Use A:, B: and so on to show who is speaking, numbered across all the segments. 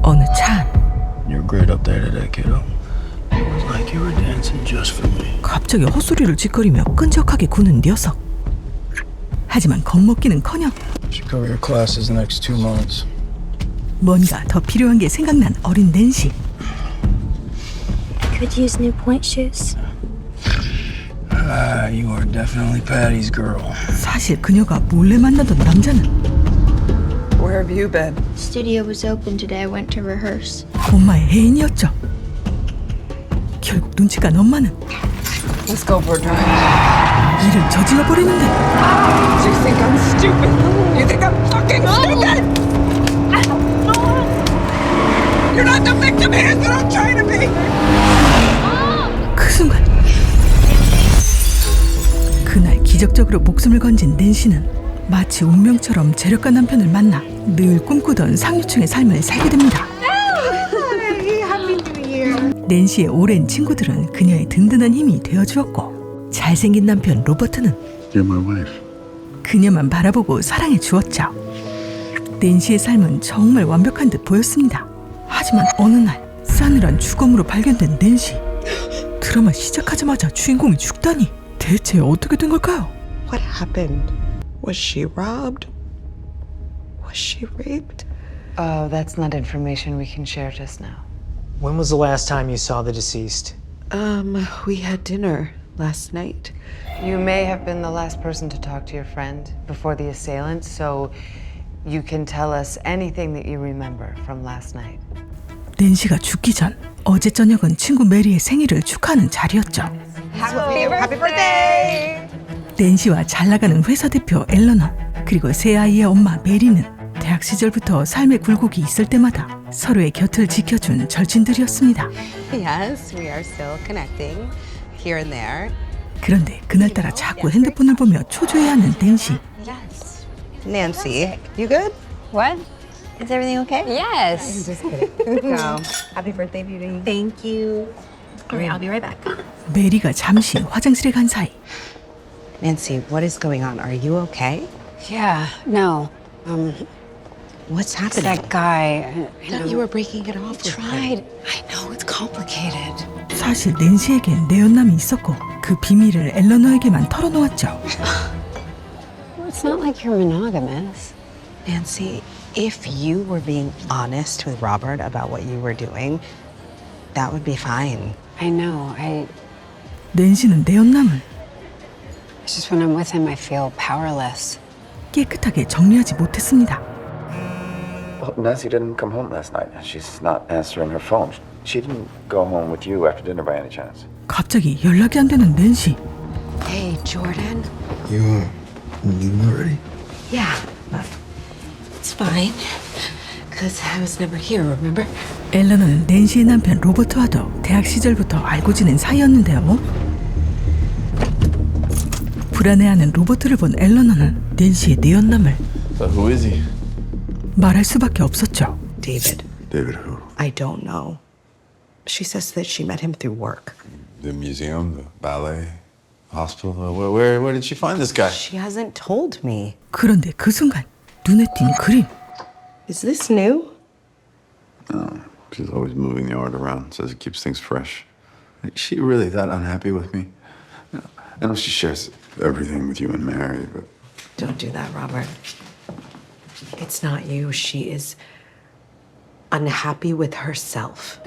A: 어느 차 안.
B: You're great up there today, kiddo. It was like you were dancing just for me.
A: 갑자기 헛소리를 짓거리며 끈적하게 구는 녀석. 하지만 겁먹기는커녕
B: Should cover your classes the next 2 months.
A: 뭔가 더 필요한 게 생각난 어린 낸시.
C: Could use new point shoes.
B: You are definitely Patty's girl.
A: 사실 그녀가 몰래 만나던 남자는
D: Where have you been?
C: Studio was open today. I went to rehearse.
A: 엄마의 애인이었죠. 결국 눈치가 난 엄마는
D: Let's go for a drive.
A: 일을 저질러 버리는데
D: You think I'm stupid? You think I'm fucking stupid? You're not the victim here that I'm trying to be.
A: 그 순간 그날 기적적으로 목숨을 건진 낸시는 마치 운명처럼 재력가 남편을 만나 늘 꿈꾸던 상류층의 삶을 살게 됩니다. 낸시의 오랜 친구들은 그녀의 든든한 힘이 되어주었고 잘생긴 남편 로버트는
E: You're my wife.
A: 그녀만 바라보고 사랑해 주었죠. 낸시의 삶은 정말 완벽한 듯 보였습니다. 하지만 어느 날 싸늘한 죽음으로 발견된 낸시. 드라마 시작하자마자 주인공이 죽다니 대체 어떻게 된 걸까요?
F: What happened? Was she robbed? Was she raped?
G: Oh, that's not information we can share just now.
H: When was the last time you saw the deceased?
F: We had dinner last night.
G: You may have been the last person to talk to your friend before the assailant, so you can tell us anything that you remember from last night.
A: 낸시가 죽기 전 어제 저녁은 친구 메리의 생일을 축하하는 자리였죠.
D: Happy birthday!
A: 낸시와 잘 나가는 회사 대표 엘러너 그리고 세 아이의 엄마 메리는 대학 시절부터 삶의 굴곡이 있을 때마다 서로의 곁을 지켜준 절친들이었습니다.
I: Yes, we are still connecting here and there.
A: 그런데 그날따라 자꾸 핸드폰을 보며 초조해하는 낸시.
I: Yes. Nancy, you good? What? Is everything okay? Yes. Just kidding. No. Happy birthday, Beauty.
C: Thank you. All right, I'll be right back.
A: 메리가 잠시 화장실에 간 사이
I: Nancy, what is going on? Are you okay?
J: Yeah, no.
I: What's
J: It's
I: happening?
J: that guy.
I: I thought you were breaking it off. with him.
J: Tried. I know it's complicated.
A: 사실 낸시에겐 내연남이 있었고 그 비밀을 엘러너에게만 털어놓았죠.
J: Well, it's not like you're monogamous.
I: Nancy, if you were being honest with Robert about what you were doing, that would be fine.
J: I know.
A: 낸시는 내연남을
J: It's just when I'm with him, I feel powerless.
A: 깨끗하게 정리하지 못했습니다.
E: Well, Nancy didn't come home last night. She's not answering her phone. She didn't go home with you after dinner by any chance.
A: 갑자기 연락이 안 되는 낸시.
I: Hey, Jordan.
B: You leaving already?
I: Yeah, but it's fine. Because I was never here, remember?
A: 엘러너는 낸시의 남편 로버트와도 대학 시절부터 알고 지낸 사이였는데요. 불안해하는 로버트를 본 엘러너는 낸시의 내연남을
E: So who is he?
A: 말할 수밖에 없었죠.
F: David.
E: David who?
F: I don't know. She says that she met him through work.
E: The museum, the ballet, hospital. Where did she find this guy?
I: She hasn't told me.
A: 그런데 그 순간 눈에 띈 그림.
F: Is this new?
E: She's always moving the art around. Says it keeps things fresh. Is she really that unhappy with me? I know she shares everything with you and Mary, but
F: Don't do that, Robert. It's not you. She is unhappy with herself.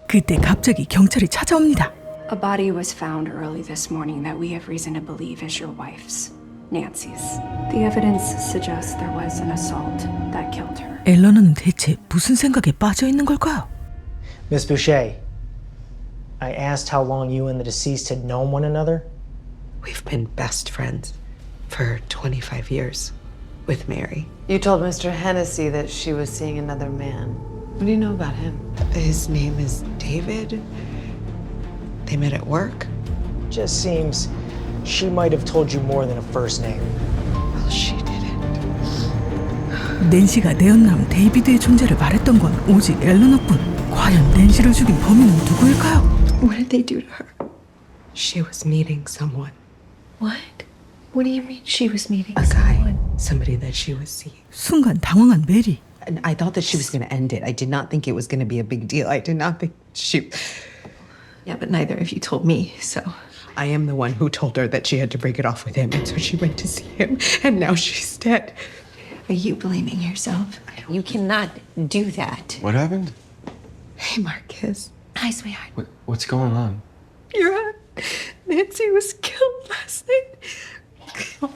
A: 그때 갑자기 경찰이 찾아옵니다.
K: A body was found early this morning that we have reason to believe is your wife's, Nancy's. The evidence suggests there was an assault that killed her.
A: 엘러너는 대체 무슨 생각에 빠져 있는 걸까요?
H: Miss Boucher, I asked how long you and the deceased had known one another.
F: We've been best friends for 25 years with Mary.
G: You told Mr. Hennessy that she was seeing another man. What do you know about him?
F: His name is David. They met at work.
H: Just seems she might have told you more than a first name.
F: Well, she didn't.
A: 낸시가 내연남 데이비드의 존재를 말했던 건 오직 엘러너뿐. 과연 낸시를 죽인 범인은 누구일까요?
F: What did they do to her? She was meeting someone.
C: What? What do you mean she was meeting
F: A guy. Somebody that she was seeing.
A: 순간 당황한 메리.
F: And I thought that she was going to end it. I did not think it was going to be a big deal. I did not think she...
K: Yeah, but neither of you told me, so.
F: I am the one who told her that she had to break it off with him, and so she went to see him, and now she's dead.
K: Are you blaming yourself?
J: You cannot do that.
B: What happened?
F: Hey, Marcus.
K: Hi, sweetheart.
B: What's going on?
F: You're right. Nancy was killed last night.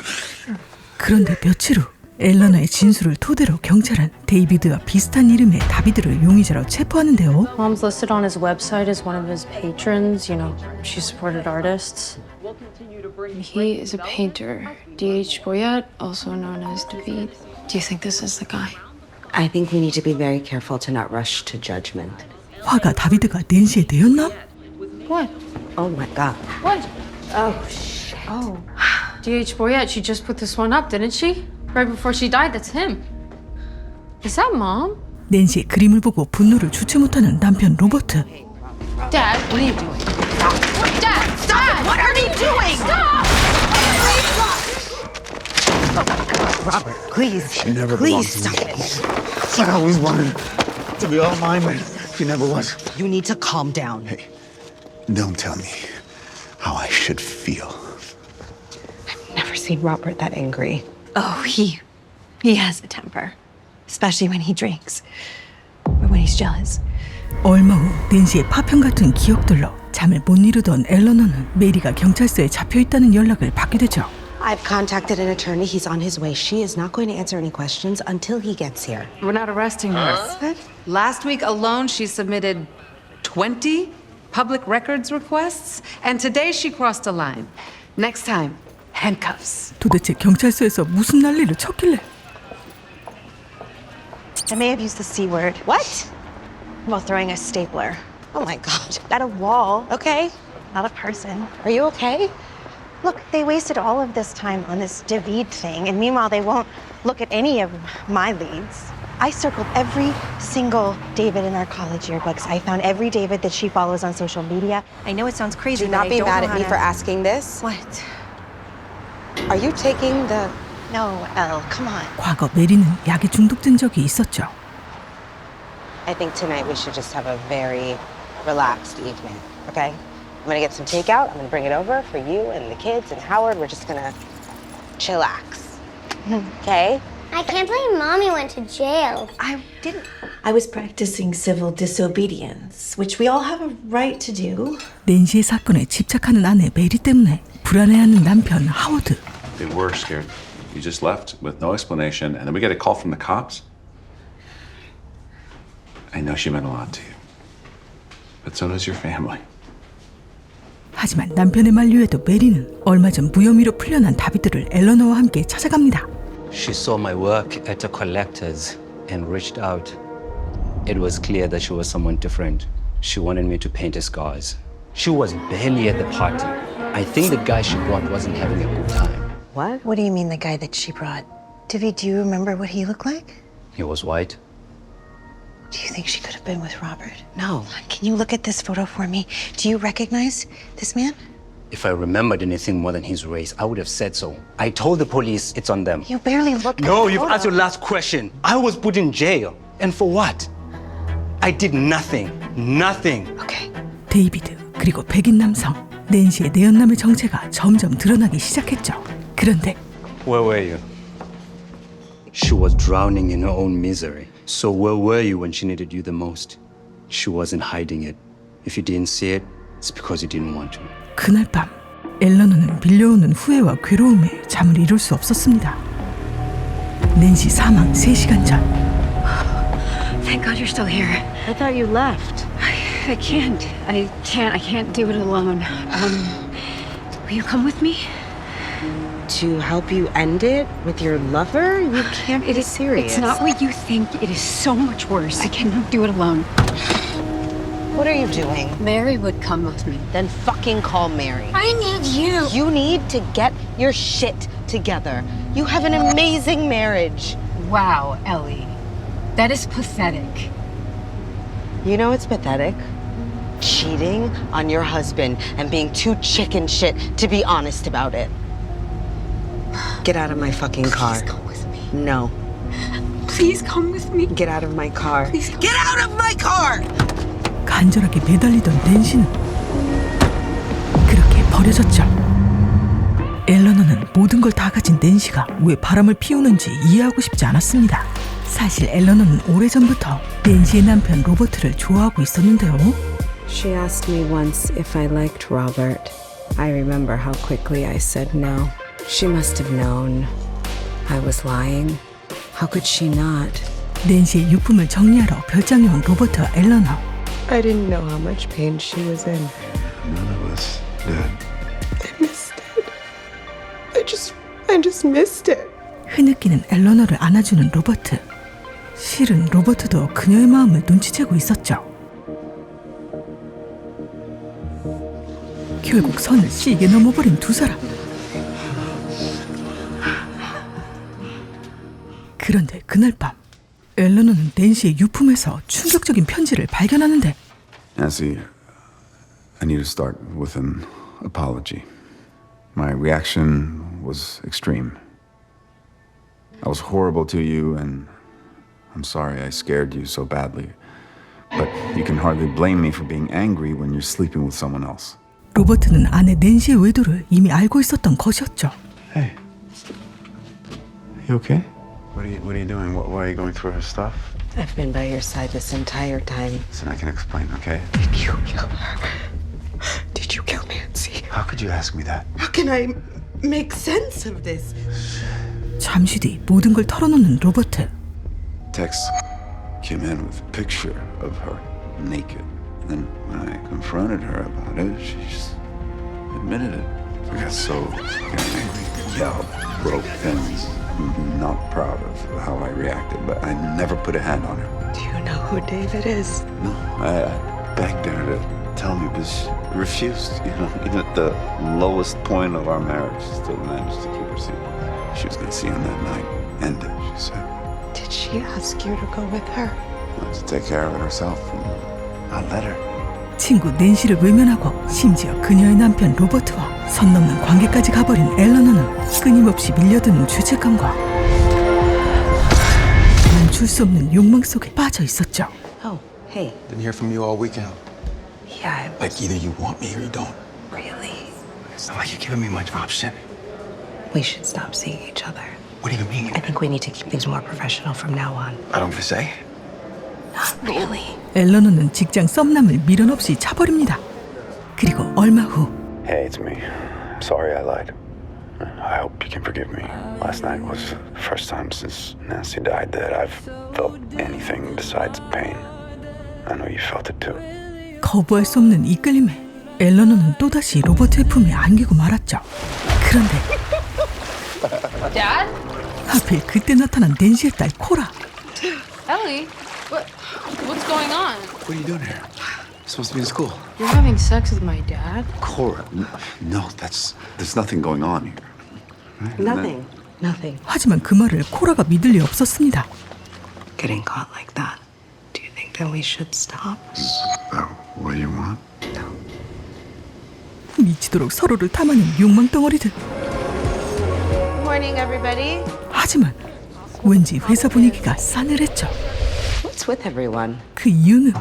A: 그런데 며칠 후 엘러너의 진술을 토대로 경찰은 데이비드와 비슷한 이름의 다비드를 용의자로 체포하는데요.
L: Mom's listed on his website as one of his patrons. You know, she supported artists.
K: He is a painter. D.H. Boyette, also known as David. Do you think this is the guy?
F: I think we need to be very careful to not rush to judgment.
A: 화가 다비드가 낸시의 내연남?
L: What?
F: Oh my God.
L: What? Oh, shit. Oh. D.H. Boyette, she just put this one up, didn't she? Right before she died, that's him. Is that Mom?
A: 낸시의 그림을 보고 분노를 주체 못하는 남편 로버트.
L: Dad, what are you doing? Stop! Dad! Stop! What are you doing? Stop!
I: Robert, please.
E: She never
I: Please
E: belonged to me.
I: stop it.
E: It's like I always wanted to be all mine, but she never was.
I: You need to calm down.
E: Hey, don't tell me how I should feel.
F: Never seen Robert that angry.
C: Oh, he has a temper. Especially when he drinks. Or when he's jealous.
A: 얼마 후 낸시의 파편 같은 기억들로 잠을 못 이루던 엘러너는 메리가 경찰서에 잡혀있다는 연락을 받게 되죠.
F: I've contacted an attorney. He's on his way. She is not going to answer any questions until he gets here.
G: We're not arresting her. Last week alone, she submitted 20 public records requests, and today she crossed a line. Next time, handcuffs.
A: 도대체 경찰서에서 무슨 난리를 쳤길래?
C: I may have used the C word.
I: What?
C: While throwing a stapler.
I: Oh my God.
C: At a wall.
I: Okay.
C: Not a person.
I: Are you okay?
C: Look, they wasted all of this time on this David thing, and meanwhile they won't look at any of my leads. I circled every single David in our college yearbooks. I found every David that she follows on social media. I know it sounds crazy,
I: Do
C: but
I: not
C: I
I: be
C: don't
I: mad
C: know
I: at
C: how
I: me
C: to-
I: for asking this.
C: What?
I: Are you taking the...
C: No, Elle, come on.
A: 과거 메리는 약에 중독된 적이 있었죠.
I: I think tonight we should just have a very relaxed evening, okay? I'm gonna get some takeout. I'm gonna bring it over for you and the kids and Howard. We're just gonna chillax, okay?
C: I can't believe Mommy went to jail.
F: I was practicing civil disobedience, which we all have a right to do.
A: 낸시의 사건에 집착하는 아내 메리 때문에 불안해하는 남편 하워드.
M: They were scared. You just left with no explanation, and then we get a call from the cops. I know she meant a lot to you, but so does your family.
A: 하지만 남편의 만류에도 메리는 얼마 전 무혐의로 풀려난 다비드를 엘러너와 함께 찾아갑니다.
N: She saw my work at a collector's and reached out. It was clear that she was someone different. She wanted me to paint her scars. She was barely at the party. I think the guy she brought wasn't having a good time.
I: What?
C: What do you mean, the guy that she brought? David, do you remember what he looked like?
N: He was white.
C: Do you think she could have been with Robert?
I: No.
C: Can you look at this photo for me? Do you recognize this man?
N: If I remembered anything more than his race, I would have said so. I told the police it's on them.
C: You barely look at
N: No,
C: the
N: you've
C: photo.
N: asked your last question. I was put in jail. And for what? I did nothing. Nothing.
C: Okay.
A: 데이비드 그리고 백인 남성 낸시의 내연남의 정체가 점점 드러나기 시작했죠. 그런데
N: Where were you? She was drowning in her own misery. So where were you when she needed you the most? She wasn't hiding it. If you didn't see it, it's because you didn't want to.
A: 그날 밤 엘러너는 밀려오는 후회와 괴로움에 잠을 이룰 수 없었습니다. 낸시 사망 3시간 전
K: Thank God you're still here.
I: I thought you left.
K: I can't. I can't do it alone. Will you come with me?
F: To help you end it with your lover? You can't be serious.
K: It's not what you think. It is so much worse. I cannot do it alone.
I: What are you doing?
K: Mary would come with me.
I: Then fucking call Mary.
K: I need you.
I: You need to get your shit together. You have an amazing marriage.
K: Wow, Ellie. That is pathetic.
I: You know it's pathetic? Cheating on your husband and being too chicken shit to be honest about it.
F: Get out of my fucking car.
K: Please come with me.
I: No.
D: Please come with me.
I: Get out of my car.
D: Get out of my car!
A: 간절하게 매달리던 낸시는 그렇게 버려졌죠. 엘러너는 모든 걸 다 가진 낸시가 왜 바람을 피우는지 이해하고 싶지 않았습니다. 사실 엘러너는 오래전부터 낸시의 남편 로버트를 좋아하고 있었는데요.
F: She asked me once if I liked Robert. I remember how quickly I said no. She must have known I was lying. How could she not?
A: 낸시의 유품을 정리하러 별장에 온 로버트와 엘러너.
I: I didn't know how much pain she was in.
E: None of us did.
I: I missed it. I just missed it.
A: 흐느끼는 엘러너를 안아주는 로버트. 실은 로버트도 그녀의 마음을 눈치채고 있었죠. 결국 선을 시게 넘어버린 두 사람. 그런데 그날 밤 엘러너는 낸시의 유품에서 충격적인 편지를 발견하는데
E: Nancy, I need to start with an apology. My reaction was extreme. I was horrible to you, and I'm sorry I scared you so badly. But you can hardly blame me for being angry when you're sleeping with someone else.
A: 로버트는 아내 낸시의 의도를 이미 알고 있었던 것이었죠.
E: Hey, you okay? What are you doing? Why are you going through her stuff?
F: I've been by your side this entire time.
E: Listen, I can explain, okay?
I: Did you kill her? Did you kill Nancy?
E: How could you ask me that?
I: How can I make sense of this?
A: 잠시 뒤 모든 걸 털어놓는 로버트.
E: Text came in with a picture of her naked. And then when I confronted her about it, she just admitted it. I got so angry, yelled, broke things. I'm not proud of how I reacted, but I never put a hand on her.
I: Do you know who David is?
E: No, I begged her to tell me, but she refused. You know, even at the lowest point of our marriage, she still managed to keep her secret. She was going to see him that night. End it, she said.
I: Did she ask you to go with her?
E: To take care of it herself, and I let her.
A: 친구 낸시를 외면하고 심지어 그녀의 남편 로버트와 선 넘는 관계까지 가버린 엘러너는 끊임없이 밀려드는 죄책감과 멈출 수 없는 욕망 속에 빠져 있었죠.
F: Oh, hey.
B: Didn't hear from you all weekend.
F: Yeah,
B: Like either you want me or you don't.
F: really.
B: It's not like you're giving me much option.
F: We should stop seeing each other.
B: What do you mean?
F: I think we need to keep things more professional from now on.
B: I don't want to say.
F: Not really.
A: 엘러너는 직장 썸남을 미련 없이 차버립니다. 그리고 얼마 후
E: Hey, it's me. I'm sorry I lied. I hope you can forgive me. Last night was the first time since Nancy died that I've felt anything besides pain. I know you felt it too.
A: 거부할 수 없는 이끌림에 엘러너는 또다시 로버트의 품에 안기고 말았죠. 그런데
L: Dad?
A: 하필 그때 나타난 낸시의 딸 코라.
L: Ellie? What's going on?
B: What are you doing here? You're supposed to be in school.
L: You're having sex with my dad?
E: Cora, no, there's nothing going on here. Right? And then-
F: Nothing.
A: 하지만 그 말을 코라가 믿을 리 없었습니다.
F: Getting caught like that. Do you think that we should stop?
E: Is that what you want?
A: 미치도록 서로를 탐하는 욕망 덩어리들.
I: Morning, everybody.
A: 하지만 왠지 회사 분위기가 싸늘했죠.
F: What's with everyone?
A: 그 이유는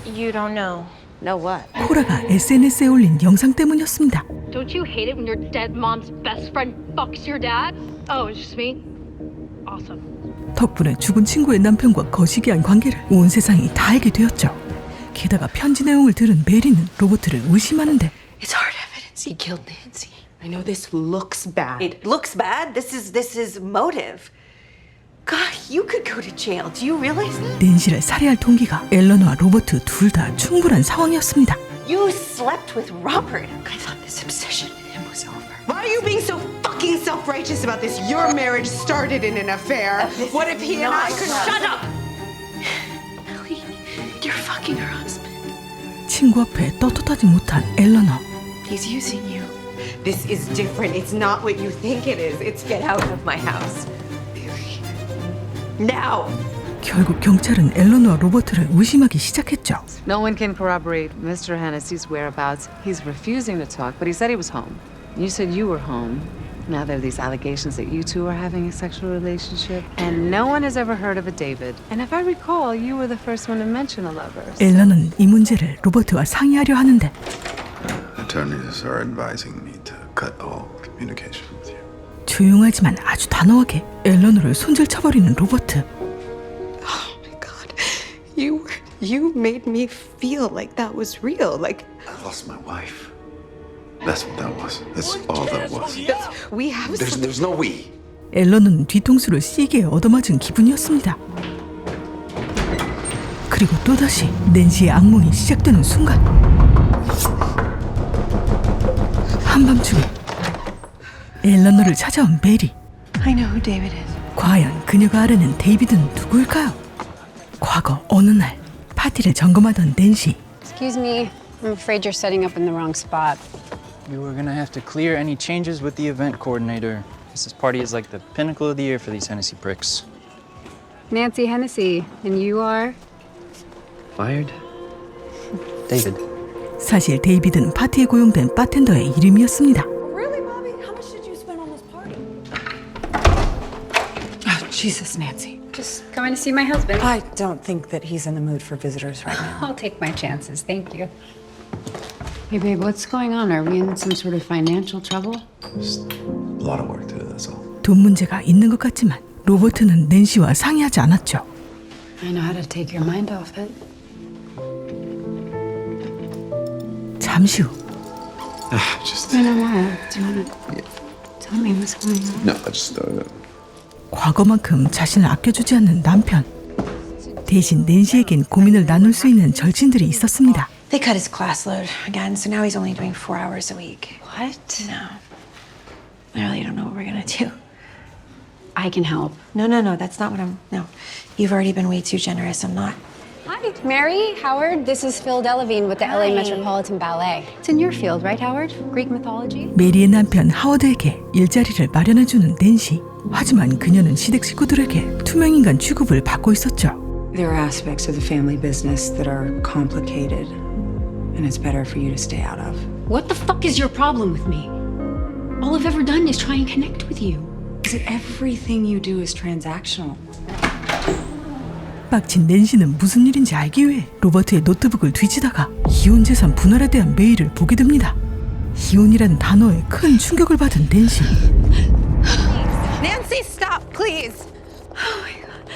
C: You don't know.
F: Know what?
A: 코라가 SNS에 올린 영상 때문이었습니다.
L: Don't you hate it when your dead mom's best friend fucks your dad? Oh, it's just me? Awesome.
A: 덕분에 죽은 친구의 남편과 거시기한 관계를 온 세상이 다 알게 되었죠. 게다가 편지 내용을 들은 메리는 로버트를 의심하는데
I: It's hard evidence he killed Nancy. I know this looks bad. It looks bad? This is motive. God, you could go to jail. Do you realize that?
A: 낸시를 살해할 동기가 엘러너와 로버트 둘 다 충분한 상황이었습니다.
C: You slept with Robert.
I: I thought this obsession with him was over. Why are you being so fucking self-righteous about this? Your marriage started in an affair. What if he and I could shut up? Ellie, you're fucking her husband.
A: 친구 앞에 떳떳하지 못한 엘러너.
I: He's using you. This is different. It's not what you think it is. It's get out of my house. Now.
A: 결국 경찰은 엘러너와 로버트를 의심하기 시작했죠.
G: No one can corroborate Mr. Hennessy's whereabouts. He's refusing to talk, but he said he was home. You said you were home. Now there are these allegations that you two are having a sexual relationship, and no one has ever heard of a David. And if I recall, you were the first one to mention a lover.
A: 앨런은 이 문제를 로버트와 상의하려 하는데
E: Attorneys are advising me to cut all communication with you.
A: 조용하지만 아주 단호하게 앨런을 손질 쳐버리는 로버트.
I: You made me feel like that was real. Like
E: I lost my wife. That's what that was. That's all that was.
I: we have
E: There's no we.
A: 앨런은 뒤통수를 세게 얻어맞은 기분이었습니다. 그리고 또다시 낸시의 악몽이 시작되는 순간 한밤중에 앨런을 찾아온 베리.
C: I know who David is.
A: 과연 그녀가 아르는 데이비드는 누구일까요? 과거 어느 날 파티를 점검하던 낸시.
J: Excuse me. I'm afraid you're setting up in the wrong spot.
O: You were gonna have to clear any changes with the event coordinator. This party is like the pinnacle of the year for these Hennessy pricks.
J: Nancy Hennessy, and you are?
O: Fired? David.
A: 사실 데이비드는 파티에 고용된 바텐더의 이름이었습니다.
K: Really, Bobby? How much did you spend on this party?
G: Oh, Jesus, Nancy.
J: Just coming to see my husband.
D: I don't think that he's in the mood for visitors right now.
J: I'll take my chances, thank you. Hey, babe, what's going on? Are we in some sort of financial trouble?
E: Just a lot of work to do, that's all.
A: 돈 문제가 있는 것 같지만 로버트는 낸시와 상의하지 않았죠.
J: I know how to take your mind off it.
A: 잠시 후
E: Just
J: I know what. Do you want to tell me what's going on?
E: no, I just
A: 과거만큼 자신을 아껴주지 않는 남편. 대신 낸시에겐 고민을 나눌 수 있는 절친들이 있었습니다.
C: They cut his class load again, so now he's only doing 4 hours a week.
J: What?
C: No. I really don't know what we're gonna do.
J: I can help.
C: No, that's not what I'm. No. You've already been way too generous. I'm not.
J: Hi, Mary, Howard. This is Phil Delavine with the LA Metropolitan Ballet. It's in your field, right, Howard? Greek mythology?
A: 메리의 남편 하워드에게 일자리를 마련해주는 낸시. 하지만 그녀는 시댁 식구들에게 투명인간 취급을 받고 있었죠.
K: There are aspects of the family business that are complicated, and it's better for you to stay out of.
J: What the fuck is your problem with me? All I've ever done is try and connect with you.
K: Because everything you do is transactional.
A: 빡친 낸시는 무슨 일인지 알기 위해 로버트의 노트북을 뒤지다가 이혼 재산 분할에 대한 메일을 보게 됩니다. 이혼이라는 단어에 큰 충격을 받은 낸시.
I: Nancy, stop, please.
J: Oh my god.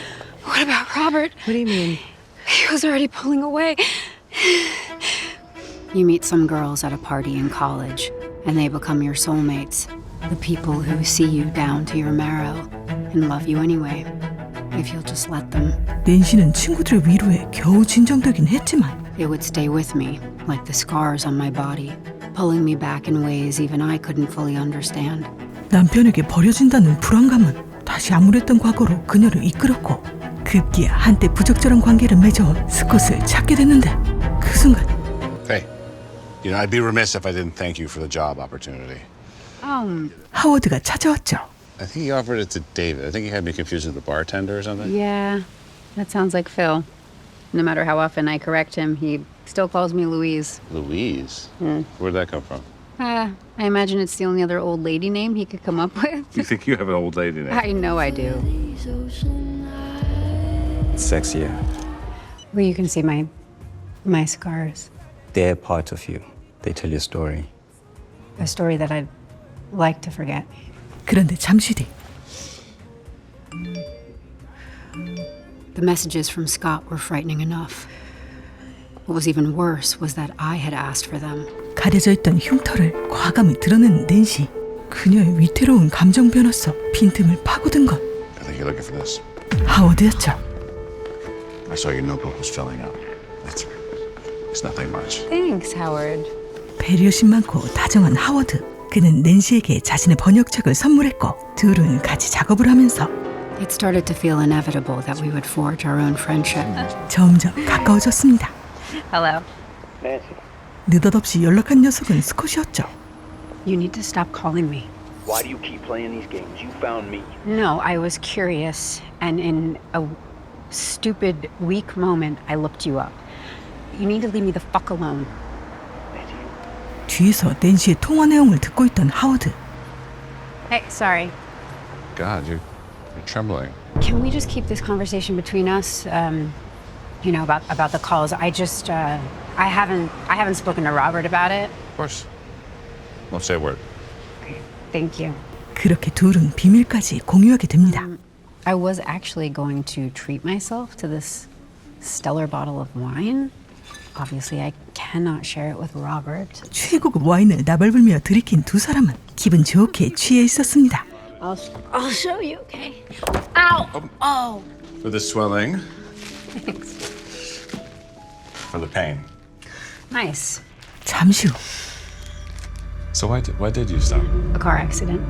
J: What about Robert?
I: What do you mean?
J: He was already pulling away. You meet some girls at a party in college, and they become your soulmates. The people who see you down to your marrow and love you anyway, if you'll just let them.
A: 낸시는 친구들의 위로에 겨우 진정되긴 했지만
J: It would stay with me, like the scars on my body, pulling me back in ways even I couldn't fully understand.
A: 남편에게 버려진다는 불안감은 다시 암울했던 과거로 그녀를 이끌었고 급기야 한때 부적절한 관계를 맺어온 스콧을 찾게 됐는데 그 순간
P: Hey, I'd be remiss if I didn't thank you for the job opportunity.
A: 하워드가 찾아왔죠.
P: I think he offered it to David. I think he had me confused with the bartender or something.
J: Yeah, that sounds like Phil. No matter how often I correct him, he still calls me Louise.
P: Louise? Where'd that come from?
J: I imagine it's the only other old lady name he could come up with.
M: You think you have an old lady name?
J: I know I do.
N: It's sexier.
J: Well, you can see my scars.
N: They're part of you. They tell your story.
J: A story that I'd like to forget.
A: 그런데 잠시 뒤
J: The messages from Scott were frightening enough. What was even worse was that I had asked for them.
A: 가려져 있던 흉터를 과감히 드러낸 낸시. 그녀의 위태로운 감정 변화 속 빈틈을 파고든 건
P: I think you're looking for this.
A: 하워드였죠.
P: I saw your notebook was filling up. It's nothing much.
J: Thanks, Howard.
A: 배려심 많고 다정한 하워드. 그는 낸시에게 자신의 번역책을 선물했고 둘은 같이 작업을 하면서
J: It started to feel inevitable that we would forge our own friendship.
A: 점점 가까워졌습니다.
J: Hello.
B: Nancy.
A: 느닷없이 연락한 녀석은 스콧이었죠.
J: You need to stop calling me.
B: Why do you keep playing these games? You found me.
J: No, I was curious, and in a stupid, weak moment, I looked you up. You need to leave me the fuck alone.
A: 뒤에서 낸시의 통화 내용을 듣고 있던 하워드.
J: Hey, sorry.
P: God, you're trembling.
J: Can we just keep this conversation between us? You know, about the calls. I just, I haven't spoken to Robert about it.
P: Of course. Won't say a word.
J: Thank you.
A: 그렇게 둘은 비밀까지 공유하게 됩니다.
J: I was actually going to treat myself to this stellar bottle of wine. Obviously, I cannot share it with Robert.
A: 최고급 와인을 나발불며 들이킨 두 사람은 기분 좋게 취해 있었습니다.
J: I'll show you, okay? Ow! Oh!
P: For the swelling. For the pain.
J: Nice.
A: 잠시 후
P: So why did you stop?
J: A car accident.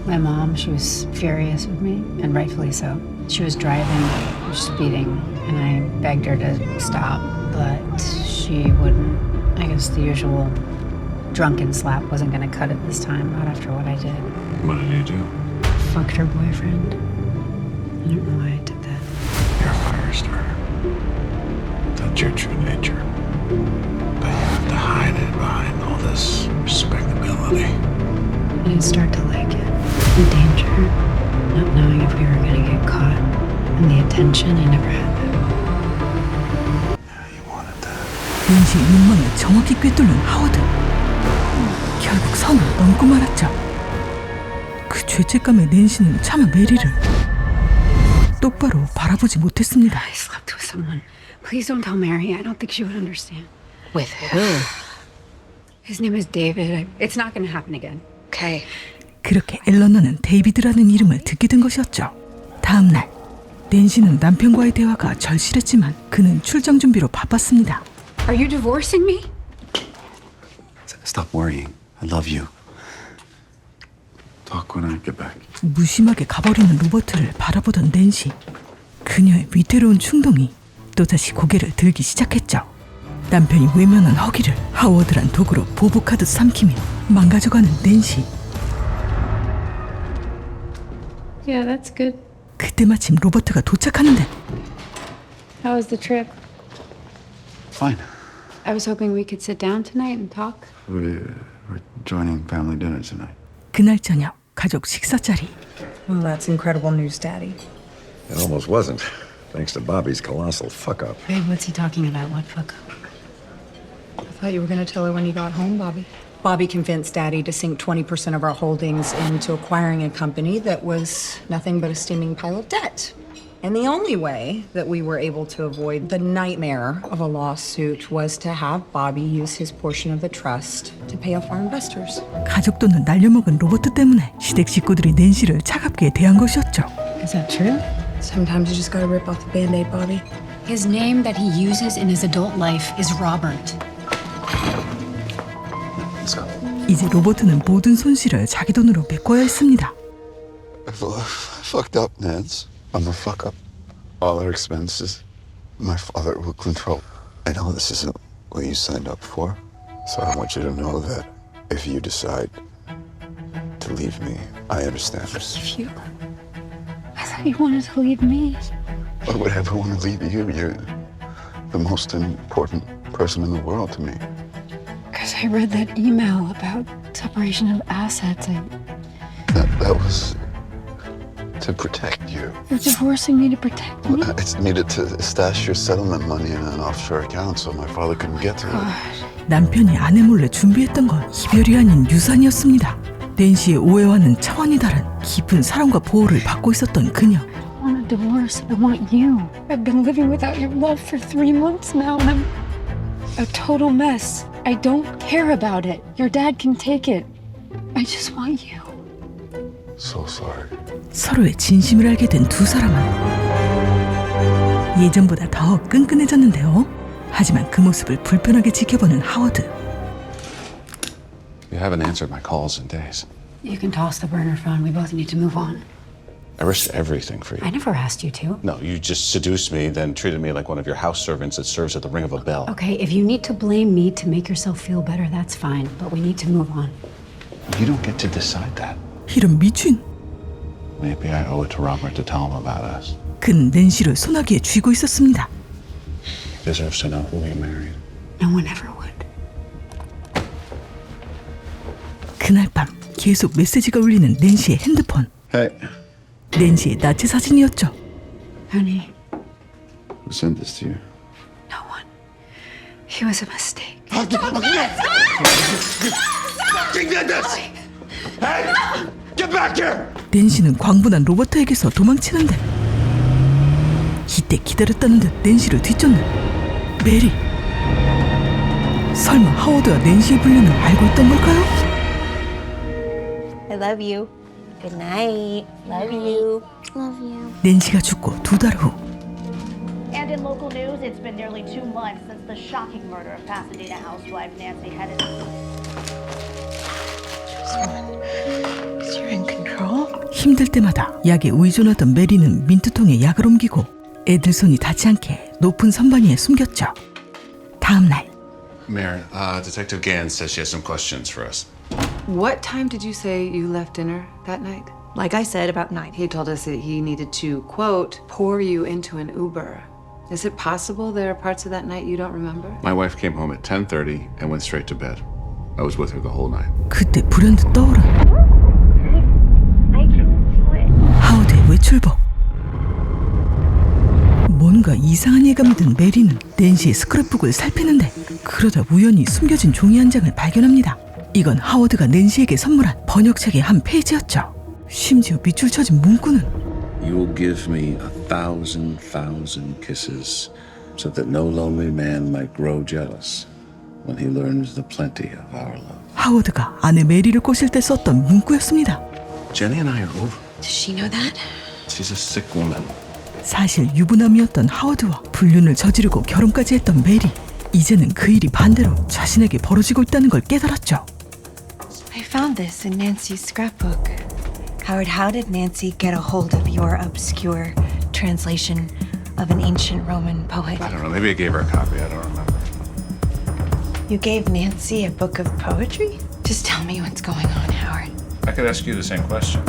J: My mom, she was furious with me, and rightfully so. She was driving, speeding, and I begged her to stop, but she wouldn't. I guess the usual drunken slap wasn't gonna cut it this time, not after what I did.
P: What did you do?
J: Fucked her boyfriend. I don't know why I did that.
P: You're a fire starter. That's your true nature. But you have to hide it behind all this respectability.
J: I didn't start to like it. The danger, not knowing if we were gonna get caught, and the attention I never had that.
A: 낸시의 욕망을 정확히 꿰뚫는 하워드. 결국 선을 넘고 말았죠. 그 죄책감에 낸시는 차마 메리를 똑바로 바라보지 못했습니다.
J: I slept with someone. Please don't tell Mary. I don't think she would understand. With who? His name is David. It's not gonna happen again. Okay.
A: 그렇게 엘러너는 데이비드라는 이름을 듣게 된 것이었죠. 다음 날 낸시는 남편과의 대화가 절실했지만 그는 출장 준비로 바빴습니다.
J: Are you divorcing me?
P: Stop worrying. I love you. Talk when I get back.
A: 무심하게 가버리는 로버트를 바라보던 낸시. 그녀의 위태로운 충동이 또다시 고개를 들기 시작했죠. 남편이 외면한 허기를 하워드란 도구로 보복하듯 삼키며 망가져가는 낸시.
L: Yeah, that's good.
A: 그때 마침 로버트가 도착하는데
L: How was the trip?
P: Fine.
J: I was hoping we could sit down tonight and talk.
P: We're joining family dinner tonight.
A: 그날 저녁 가족 식사 자리.
D: Well, that's incredible news, Daddy.
Q: It almost wasn't, thanks to Bobby's colossal fuck-up.
J: Babe, what's he talking about? What fuck up?
D: I thought you were going to tell her when you got home, Bobby. Bobby convinced Daddy to sink 20% of our holdings into acquiring a company that was nothing but a steaming pile of debt. And the only way that we were able to avoid the nightmare of a lawsuit was to have Bobby use his portion of the trust to pay off our investors.
A: 가족 돈을 날려먹은 로버트 때문에 시댁 식구들이 낸시를 차갑게 대한 것이었죠.
J: Is that true?
D: Sometimes you just gotta rip off the Band-Aid, Bobby.
J: His name that he uses in his adult life is Robert.
P: Let's go.
A: 이제 로버트는 모든 손실을 자기 돈으로 메꿔야 했습니다.
P: I fucked up, Nance. I'm a fuck up. All our expenses, my father will control. I know this isn't what you signed up for, so I want you to know that if you decide to leave me, I understand.
J: Leave you? I thought you wanted to leave me.
P: Why would I ever want to leave you? You're the most important person in the world to me.
J: Because I read that email about separation of assets.
P: That was to protect you.
J: You're divorcing me to protect me?
P: It's needed to stash your settlement money in an offshore account so my father couldn't get to it.
A: 남편이 아내 몰래 준비했던 건 이별이 아닌 유산이었습니다. 낸시의 오해와는 차원이 다른 깊은 사랑과 보호를 받고 있었던 그녀.
J: I want a divorce. I want you. I've been living without your love for 3 months now, and I'm a total mess. I don't care about it. Your dad can take it. I just want you.
P: So sorry.
A: 서로의 진심을 알게 된 두 사람은 예전보다 더 끈끈해졌는데요. 하지만 그 모습을 불편하게 지켜보는 하워드.
M: You haven't answered my calls in days.
J: You can toss the burner phone. We both need to move on.
M: I risked everything for you.
J: I never asked you to.
M: No, you just seduced me, then treated me like one of your house servants that serves at the ring of a bell.
J: Okay, if you need to blame me to make yourself feel better, that's fine. But we need to move on.
M: You don't get to decide that.
A: 이런 미친.
M: Maybe I owe it to Robert to tell him about us.
A: 그는 낸시를 소나기에 쥐고 있었습니다.
M: He deserves to know who we married.
J: No one ever would.
A: 그날 밤 계속 메시지가 울리는 낸시의 핸드폰.
P: Hey.
A: 낸시의 나체 사진이었죠.
K: Honey,
P: Who sent this to you?
K: no one. He was a mistake.
P: Hey! Get back here!
A: 낸시는 광분한 로버트에게서 도망치는데 이때 기다렸다는 듯 낸시를 뒤쫓는 메리. 설마 하워드가 낸시의 불륜을 알고 있던 걸까요?
C: I love you. Good night. Love you.
R: Love you.
A: 낸시가 죽고 2달 후
R: And in local news, it's been nearly 2 months since the shocking murder of Pasadena housewife Nancy Hedges.
C: You're in control?
A: 힘들 때마다 약에 의존하던 메리는 민트통에 약을 옮기고 애들 손이 닿지 않게 높은 선반 위에 숨겼죠. 다음 날
M: Mayor, Detective Gans says she has some questions for us.
G: What time did you say you left dinner that night?
C: Like I said, about 9.
G: He told us that he needed to, quote, pour you into an Uber. Is it possible there are parts of that night you don't remember?
M: My wife came home at 10:30 and went straight to bed. I was with her the whole night.
A: 그때 불현듯 떠오른 하워드의 외출복. 뭔가 이상한 예감이 든 메리는 낸시의 스크랩북을 살피는데 그러다 우연히 숨겨진 종이 한 장을 발견합니다. 이건 하워드가 낸시에게 선물한 번역책의 한 페이지였죠. 심지어 밑줄 쳐진 문구는
B: You will give me 1,000 kisses so that no lonely man might grow jealous when he learns the plenty of our love.
A: 하워드가 아내 메리를 꼬실 때 썼던 문구였습니다.
B: Jenny and I are over.
C: Does she know that?
B: She's a sick woman.
A: 사실 유부남이었던 하워드와 불륜을 저지르고 결혼까지 했던 메리. 이제는 그 일이 반대로 자신에게 벌어지고 있다는 걸 깨달았죠.
C: I found this in Nancy's scrapbook. Howard, how did Nancy get a hold of your obscure translation of an ancient Roman poet?
M: I don't know, maybe I gave her a copy, I don't remember.
C: You gave Nancy a book of poetry? Just tell me what's going on, Howard.
M: I could ask you the same question.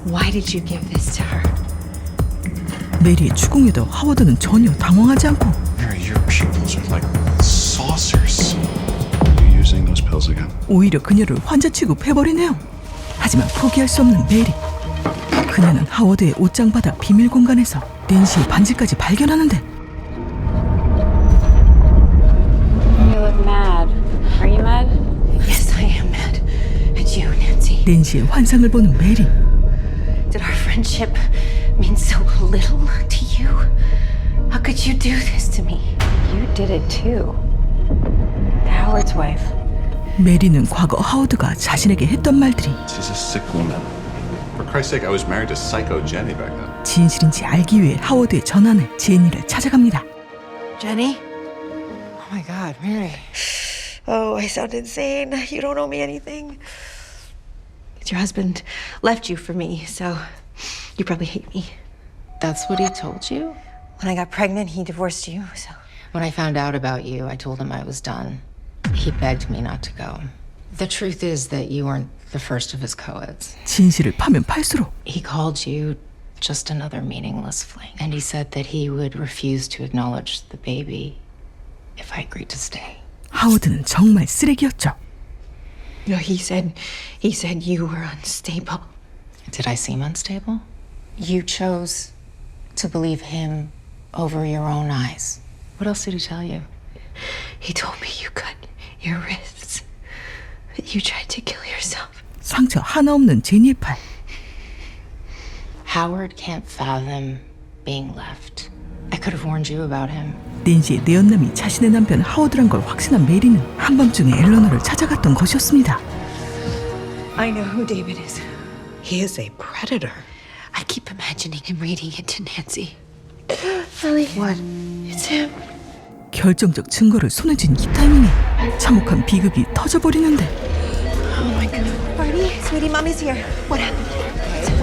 C: Why did you give this to her?
A: 메리의 추궁에도 하워드는 전혀 당황하지 않고
M: Mary, your pupils are like saucers. Are you using those pills again?
A: 오히려 그녀를 환자 취급해버리네요. 하지만 포기할 수 없는 메리. 그녀는 하워드의 옷장 바닥 비밀 공간에서 낸시의 반지까지 발견하는데
J: You look mad. Are you mad?
C: Yes, I am mad at you, Nancy.
A: 낸시의 환상을 보는 메리.
C: Did our friendship mean so little to you? How could you do this to me?
J: You did it too. Howard's wife.
A: 메리는 과거 하워드가 자신에게 했던 말들이
M: She's a sick woman. For Christ's sake, I was married to psycho Jenny back then.
A: 진실인지 알기 위해 하워드의 전화는 제니를 찾아갑니다.
C: Jenny? Oh my God, Mary. Oh, I sound insane. You don't owe me anything. Your husband left you for me, so you probably hate me.
J: That's what he told you?
C: When I got pregnant, he divorced you, so.
J: When I found out about you, I told him I was done. He begged me not to go. The truth is that you weren't the first of his co-eds.
A: 진실을 파면 팔수록
J: He called you just another meaningless fling. And he said that he would refuse to acknowledge the baby if I agreed to stay.
A: 하워드는 정말 쓰레기였죠.
C: No, he said you were unstable.
J: Did I seem unstable? You chose to believe him over your own eyes. What else did he tell you?
C: He told me you cut your wrists. That you tried to kill yourself.
A: 상처 하나 없는 제니의 팔.
J: Howard can't fathom being left. I could have warned you about him.
A: 낸시의 내연남이 자신의 남편 하워드란 걸 확신한 메리는 한밤중에 엘러너를 찾아갔던 것이었습니다.
C: I know who David is. He is a predator. I keep imagining him reading it to Nancy. Ellie. What? It's him.
A: 결정적 증거를 손에 쥔 이 타이밍에 참혹한 비극이 터져버리는데
C: Oh my God. Barney, sweetie, mommy's here. What happened?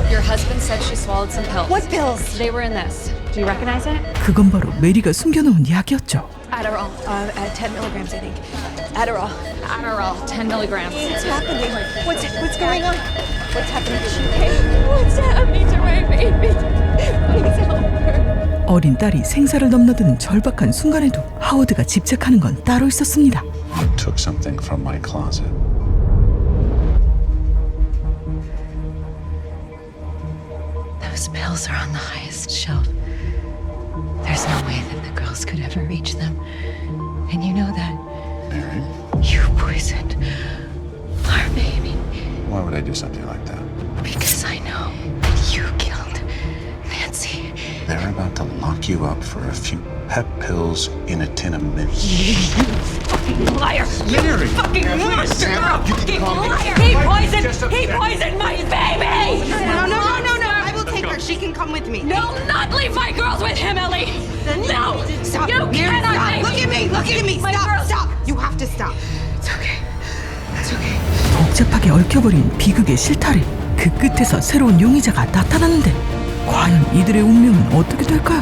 S: Your husband said she swallowed some pills.
C: What pills?
S: They were in this. Do you recognize it?
A: 그건 바로 메리가 숨겨놓은 약이었죠.
S: Adderall.
C: At 10 milligrams, I think. Adderall.
S: Adderall, 10 milligrams.
C: What's happening? What's going on?
S: What's happening to you? What's happening to my baby? Please help her.
A: 어린 딸이 생사를 넘나드는 절박한 순간에도 하워드가 집착하는 건 따로 있었습니다.
M: You took something from my closet.
T: Those pills are on the highest shelf. There's no way that the girls could ever reach them. And you know that.
B: Mary,
T: You poisoned our baby.
B: why would I do something like that?
T: Because I know that you killed Nancy.
B: They're about to lock you up for a few pep pills in a tin of mint.
T: You fucking liar!
B: Mary!
T: You fucking monster!
B: Sam, you
T: Fucking
B: calm down.
T: liar! He poisoned my baby!
I: No. I will take her. She can come with me.
T: No, not leave my girls with him, Ellie! No!
I: Stop.
T: You
I: Mary,
T: cannot
I: stop.
T: leave
I: Look at me. Look at me.
T: My
I: Stop.
T: girls.
I: Stop. You have to stop.
T: It's okay. It's okay.
A: 복잡하게 얽혀버린 비극의 실타래. 그 끝에서 새로운 용의자가 나타나는데 과연 이들의 운명은 어떻게 될까요?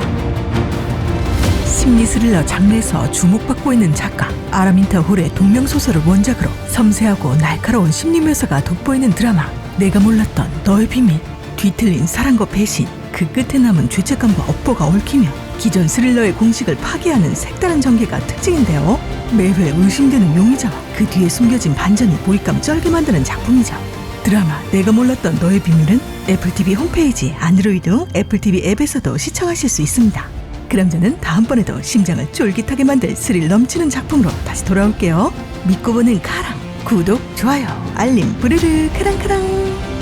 A: 심리 스릴러 장르에서 주목받고 있는 작가 아라민타 홀의 동명소설을 원작으로 섬세하고 날카로운 심리 묘사가 돋보이는 드라마 내가 몰랐던 너의 비밀. 뒤틀린 사랑과 배신, 그 끝에 남은 죄책감과 업보가 얽히며 기존 스릴러의 공식을 파괴하는 색다른 전개가 특징인데요. 매회 의심되는 용의자와 그 뒤에 숨겨진 반전이 몰입감 쩔게 만드는 작품이죠. 드라마 내가 몰랐던 너의 비밀은 애플TV 홈페이지, 안드로이드, 애플TV 앱에서도 시청하실 수 있습니다. 그럼 저는 다음번에도 심장을 쫄깃하게 만들 스릴 넘치는 작품으로 다시 돌아올게요. 믿고 보는 카랑, 구독, 좋아요, 알림, 부르르, 크랑크랑.